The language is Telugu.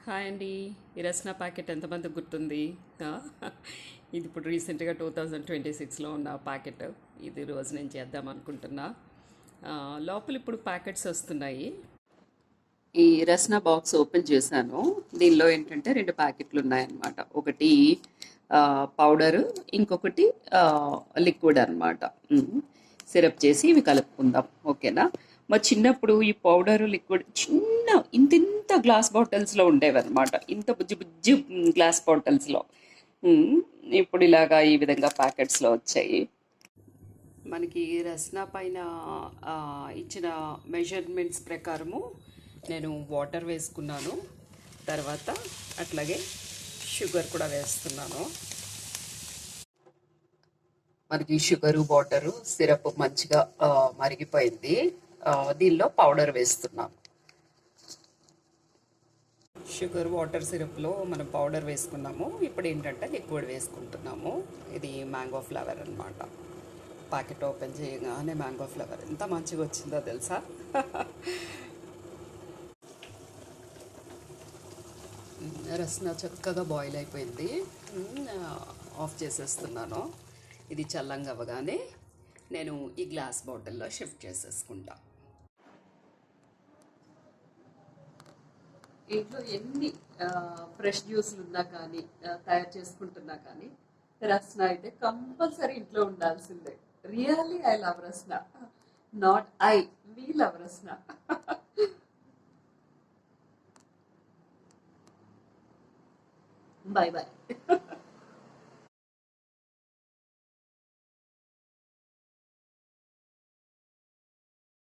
హాయ్ అండి. ఈ రస్నా ప్యాకెట్ ఎంతమందికి గుర్తుంది? ఆ, ఇది ఇప్పుడు రీసెంట్గా 2026లో ఉన్న ప్యాకెట్. ఇది రోజు నేను చేద్దాం అనుకుంటున్నా. లోపల ఇప్పుడు ప్యాకెట్స్ వస్తున్నాయి. ఈ రస్నా బాక్స్ ఓపెన్ చేశాను. దీనిలో ఏంటంటే రెండు ప్యాకెట్లు ఉన్నాయన్నమాట. ఒకటి పౌడరు, ఇంకొకటి లిక్విడ్ అనమాట. సిరప్ చేసి ఇవి కలుపుకుందాం, ఓకేనా? మా చిన్నప్పుడు ఈ పౌడరు లిక్విడ్ చిన్న ఇంత ఇంత గ్లాస్ బాటిల్స్లో ఉండేవన్నమాట. ఇంత బుజ్జి బుజ్జి గ్లాస్ బాటిల్స్లో. ఇప్పుడు ఇలాగా ఈ విధంగా ప్యాకెట్స్లో వచ్చాయి. మనకి రస్నా పైన ఇచ్చిన మెజర్మెంట్స్ ప్రకారము నేను వాటర్ వేసుకున్నాను. తర్వాత అట్లాగే షుగర్ కూడా వేస్తున్నాను. మనకి షుగరు వాటరు సిరప్ మంచిగా మరిగిపోయింది. దీనిలో పౌడర్ వేస్తున్నాం. షుగర్ వాటర్ సిరప్లో మనం పౌడర్ వేసుకున్నాము. ఇప్పుడు ఏంటంటే లిక్విడ్ వేసుకుంటున్నాము. ఇది మ్యాంగో ఫ్లేవర్ అనమాట. ప్యాకెట్ ఓపెన్ చేయగానే మ్యాంగో ఫ్లేవర్ ఎంత మంచిగా వచ్చిందో తెలుసా? రస్నా చక్కగా బాయిల్ అయిపోయింది. ఆఫ్ చేసేస్తున్నాను. ఇది చల్లంగా అవ్వగానే నేను ఈ గ్లాస్ బాటిల్లో షిఫ్ట్ చేసేసుకుంటా. ఇంట్లో ఎన్ని ఫ్రెష్ జ్యూస్లు ఉన్నా కానీ తయారు చేసుకుంటున్నా కానీ రస్నా అయితే కంపల్సరీ ఇంట్లో ఉండాల్సిందే. Really I love Rasna. Not I, we love Rasna. Bye bye.